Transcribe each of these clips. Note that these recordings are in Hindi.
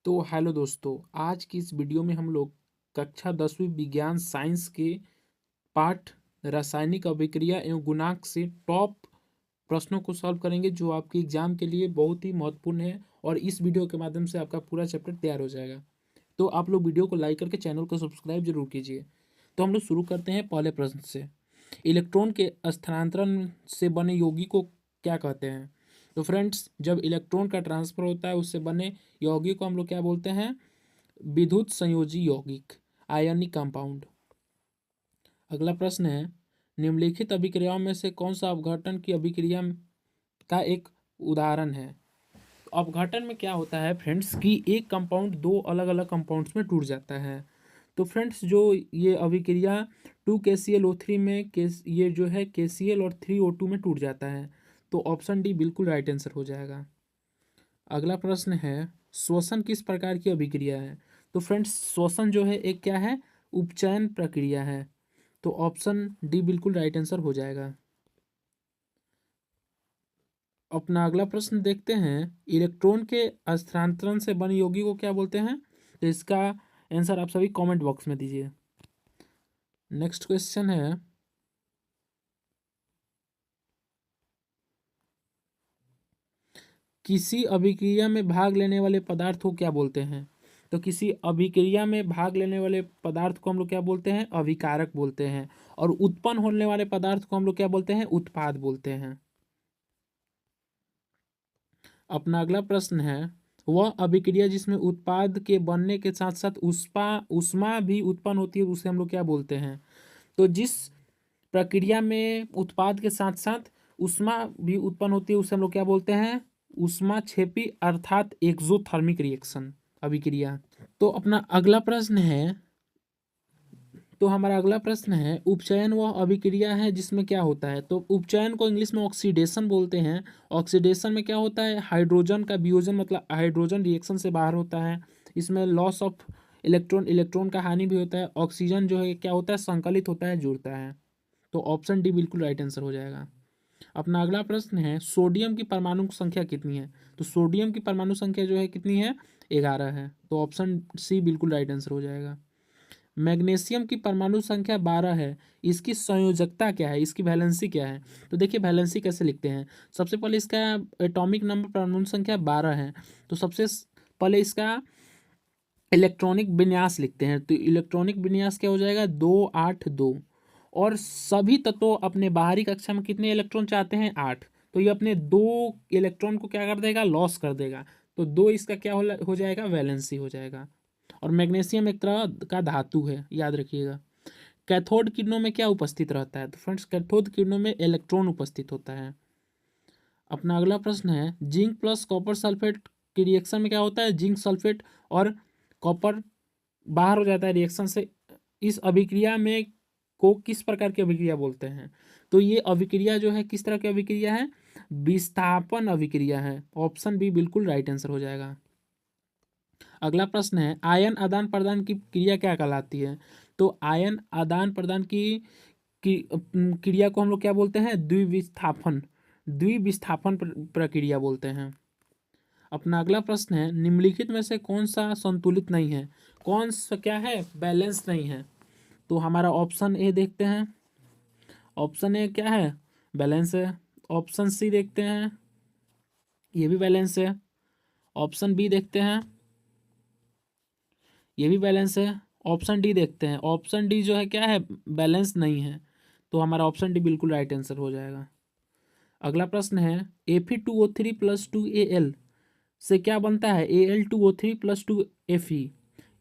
तो हेलो दोस्तों, आज की इस वीडियो में हम लोग कक्षा 10वीं विज्ञान साइंस के पाठ रासायनिक अभिक्रिया एवं गुणांक से टॉप प्रश्नों को सॉल्व करेंगे जो आपके एग्जाम के लिए बहुत ही महत्वपूर्ण है। और इस वीडियो के माध्यम से आपका पूरा चैप्टर तैयार हो जाएगा। तो आप लोग वीडियो को लाइक करके चैनल को सब्सक्राइब जरूर कीजिए। तो हम लोग शुरू करते हैं पहले प्रश्न से। इलेक्ट्रॉन के स्थानांतरण से बने यौगिक को क्या कहते हैं? तो फ्रेंड्स, जब इलेक्ट्रॉन का ट्रांसफर होता है उससे बने यौगिक को हम लोग क्या बोलते हैं? विद्युत संयोजी यौगिक, आयनिक कंपाउंड। अगला प्रश्न है, निम्नलिखित अभिक्रियाओं में से कौन सा अपघटन की अभिक्रिया का एक उदाहरण है? तो अपघटन में क्या होता है फ्रेंड्स कि एक कंपाउंड दो अलग अलग कंपाउंड्स में टूट जाता है। तो फ्रेंड्स, जो ये अभिक्रिया 2KClO3 में ये जो है KCl और 3O2 में टूट जाता है। तो ऑप्शन डी बिल्कुल राइट आंसर हो जाएगा। अगला प्रश्न है, श्वसन किस प्रकार की अभिक्रिया है? तो फ्रेंड्स, श्वसन जो है एक क्या है? उपचयन प्रक्रिया है। तो ऑप्शन डी बिल्कुल राइट आंसर हो जाएगा। अपना अगला प्रश्न देखते हैं, इलेक्ट्रॉन के स्थानांतरण से बने यौगिक को क्या बोलते हैं? तो इसका आंसर आप सभी कमेंट बॉक्स में दीजिए। नेक्स्ट क्वेश्चन है, किसी अभिक्रिया में भाग लेने वाले पदार्थ को क्या बोलते हैं? तो किसी अभिक्रिया में भाग लेने वाले पदार्थ को हम लोग क्या बोलते हैं? अभिकारक बोलते हैं। और उत्पन्न होने वाले पदार्थ को हम लोग क्या बोलते हैं? उत्पाद बोलते हैं। अपना अगला प्रश्न है, वह अभिक्रिया जिसमें उत्पाद के बनने के साथ साथ उष्मा उष्मा भी उत्पन्न होती है उसे हम लोग क्या बोलते हैं? तो जिस प्रक्रिया में उत्पाद के साथ साथ उष्मा भी उत्पन्न होती है उसे हम लोग क्या बोलते हैं? उष्मा क्षेपी अर्थात एक्सोथर्मिक रिएक्शन अभिक्रिया। तो अपना अगला प्रश्न है, तो हमारा अगला प्रश्न है, उपचयन वह अभिक्रिया है जिसमें क्या होता है? तो उपचयन को इंग्लिश में ऑक्सीडेशन बोलते हैं। ऑक्सीडेशन में क्या होता है? हाइड्रोजन का वियोजन, मतलब हाइड्रोजन रिएक्शन से बाहर होता है। इसमें लॉस ऑफ इलेक्ट्रॉन इलेक्ट्रॉन का हानि भी होता है। ऑक्सीजन जो है क्या होता है? संकलित होता है, जुड़ता है। तो ऑप्शन डी बिल्कुल राइट आंसर हो जाएगा। अपना अगला प्रश्न है, सोडियम की परमाणु संख्या कितनी है? तो सोडियम की परमाणु संख्या जो है कितनी है? 11 है। तो ऑप्शन सी बिल्कुल राइट आंसर हो जाएगा। मैग्नीशियम की परमाणु संख्या 12 है। इसकी संयोजकता क्या है? इसकी वैलेंसी क्या है? तो देखिए वैलेंसी कैसे लिखते हैं। सबसे पहले इसका एटॉमिक नंबर परमाणु संख्या 12 है। तो सबसे पहले इसका इलेक्ट्रॉनिक विन्यास लिखते हैं। तो इलेक्ट्रॉनिक विन्यास क्या हो जाएगा? 282। और सभी तत्व अपने बाहरी कक्षा में कितने इलेक्ट्रॉन चाहते हैं? 8। तो ये अपने 2 इलेक्ट्रॉन को क्या कर देगा? लॉस कर देगा। तो 2 इसका क्या हो जाएगा? वैलेंसी हो जाएगा। और मैग्नीशियम एक तरह का धातु है, याद रखिएगा। कैथोड किरणों में क्या उपस्थित रहता है? तो फ्रेंड्स, कैथोड किरणों में इलेक्ट्रॉन उपस्थित होता है। अपना अगला प्रश्न है, जिंक प्लस कॉपर सल्फेट की रिएक्शन में क्या होता है? जिंक सल्फेट और कॉपर बाहर हो जाता है रिएक्शन से। इस अभिक्रिया में को किस प्रकार की अभिक्रिया बोलते हैं? तो ये अभिक्रिया जो है किस तरह की अभिक्रिया है? विस्थापन अभिक्रिया है। ऑप्शन बी बिल्कुल राइट आंसर हो जाएगा। अगला प्रश्न है, आयन आदान प्रदान की क्रिया क्या कहलाती है? तो आयन आदान प्रदान की क्रिया को हम लोग क्या बोलते हैं? द्विविस्थापन। द्विविस्थापन प्रक्रिया बोलते हैं। अपना अगला प्रश्न है, निम्नलिखित में से कौन सा संतुलित नहीं है? कौन सा क्या है? बैलेंस नहीं है। तो हमारा ऑप्शन ए देखते हैं। ऑप्शन ए क्या है? बैलेंस है। ऑप्शन सी देखते हैं, ये भी बैलेंस है। ऑप्शन बी देखते हैं, ये भी बैलेंस है। ऑप्शन डी देखते हैं। ऑप्शन डी जो है क्या है? बैलेंस नहीं है। तो हमारा ऑप्शन डी बिल्कुल राइट आंसर हो जाएगा। अगला प्रश्न है, Fe2O3 प्लस 2Al से क्या बनता है? Al2O3 plus 2Fe।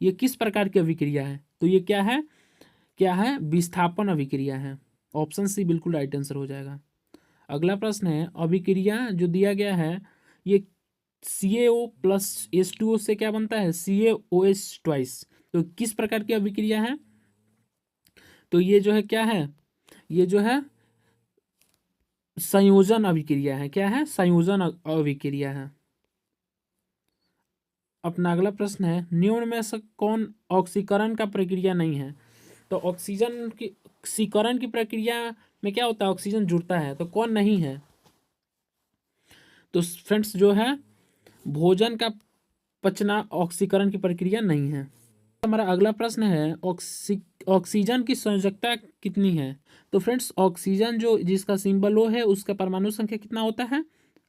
ये किस प्रकार की अभिक्रिया है? तो ये क्या है? क्या है? विस्थापन अभिक्रिया है। ऑप्शन सी बिल्कुल राइट आंसर हो जाएगा। अगला प्रश्न है, अभिक्रिया जो दिया गया है ये CaO प्लस H2O से क्या बनता है? CaOH twice. तो किस प्रकार की अभिक्रिया है? तो ये जो है क्या है? ये जो है संयोजन अभिक्रिया है। क्या है? संयोजन अभिक्रिया है। अपना अगला प्रश्न है, निम्न में से कौन ऑक्सीकरण का प्रक्रिया नहीं है? तो ऑक्सीजन की ऑक्सीकरण की प्रक्रिया में क्या होता है? ऑक्सीजन जुड़ता है। तो कौन नहीं है? तो फ्रेंड्स जो है, भोजन का पचना ऑक्सीकरण की प्रक्रिया नहीं है। हमारा अगला प्रश्न है ऑक्सीजन की संयोजकता कितनी है। तो फ्रेंड्स ऑक्सीजन जो जिसका सिंबल ओ है उसका परमाणु संख्या कितना होता है,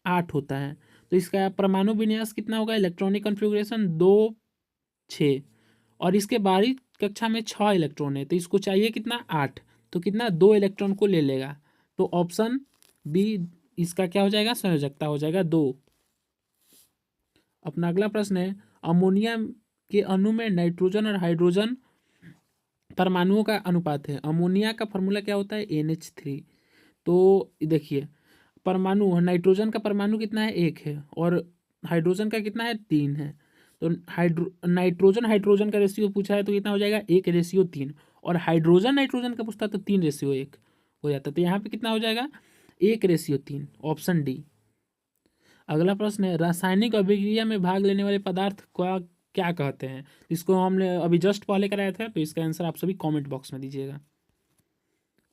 8 होता है। तो इसका परमाणु विन्यास कितना होगा, इलेक्ट्रॉनिक कॉन्फ़िगरेशन 2 6, और इसके बाहरी कक्षा में 6 इलेक्ट्रॉन है, तो इसको चाहिए कितना, 8। तो कितना, 2 इलेक्ट्रॉन को ले लेगा। तो ऑप्शन बी इसका क्या हो जाएगा, संयोजकता हो जाएगा 2। अपना अगला प्रश्न है अमोनिया के अणु में नाइट्रोजन और हाइड्रोजन परमाणुओं का अनुपात है। अमोनिया का फॉर्मूला क्या होता है, NH3। तो देखिए परमाणु नाइट्रोजन का परमाणु कितना है, 1 है, और हाइड्रोजन का कितना है, 3 है। तो नाइट्रोजन हाइड्रोजन का रेशियो पूछा है तो कितना हो जाएगा, 1:3, और हाइड्रोजन नाइट्रोजन का पूछता है तो 3:1 हो जाता है। तो यहाँ पे कितना हो जाएगा, 1:3, ऑप्शन डी। अगला प्रश्न है रासायनिक अभिक्रिया में भाग लेने वाले पदार्थ को क्या कहते हैं। इसको हमने अभी जस्ट पहले कराया था, तो इसका आंसर आप सभी कमेंट बॉक्स में दीजिएगा।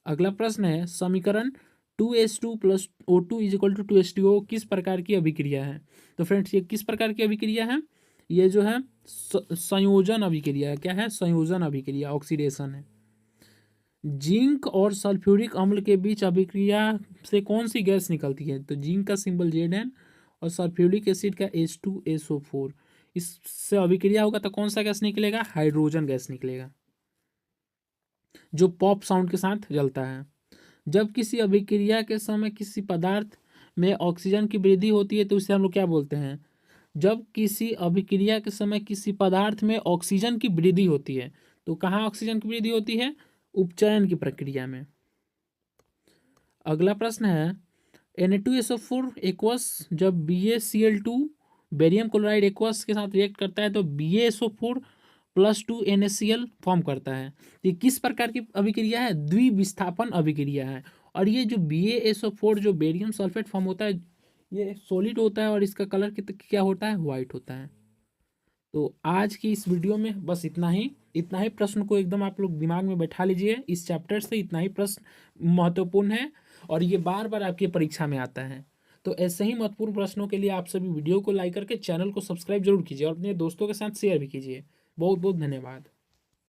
अगला प्रश्न है समीकरण 2H2 + O2 = 2H2O किस प्रकार की अभिक्रिया है। तो फ्रेंड्स ये किस प्रकार की अभिक्रिया है, ये जो है संयोजन अभिक्रिया है। क्या है, संयोजन अभिक्रिया, ऑक्सीडेशन है। जिंक और सल्फ्यूरिक अम्ल के बीच अभिक्रिया से कौन सी गैस निकलती है। तो जिंक का सिंबल Zn और सल्फ्यूरिक एसिड का H2SO4, इससे अभिक्रिया होगा तो कौन सा गैस निकलेगा, हाइड्रोजन गैस निकलेगा, जो पॉप साउंड के साथ जलता है। जब किसी अभिक्रिया के समय किसी पदार्थ में ऑक्सीजन की वृद्धि होती है तो उसे हम लोग क्या बोलते हैं। जब किसी अभिक्रिया के समय किसी पदार्थ में ऑक्सीजन की वृद्धि होती है, तो कहाँ ऑक्सीजन की वृद्धि होती है, उपचयन की प्रक्रिया में। अगला प्रश्न है Na2SO4 एक्वस जब BaCl2 बेरियम क्लोराइड एक्वस के साथ रिएक्ट करता है तो BaSO4 + 2 NaCl फॉर्म करता है। ये किस प्रकार की अभिक्रिया है, द्विविस्थापन अभिक्रिया है। और ये जो BaSO4 जो बेरियम सल्फेट फॉर्म होता है, ये सॉलिड होता है और इसका कलर क्या होता है, वाइट होता है। तो आज की इस वीडियो में बस इतना ही प्रश्न को एकदम आप लोग दिमाग में बैठा लीजिए। इस चैप्टर से इतना ही प्रश्न महत्वपूर्ण है और ये बार बार आपकी परीक्षा में आता है। तो ऐसे ही महत्वपूर्ण प्रश्नों के लिए आप सभी वीडियो को लाइक करके चैनल को सब्सक्राइब जरूर कीजिए और अपने दोस्तों के साथ शेयर भी कीजिए। बहुत बहुत धन्यवाद।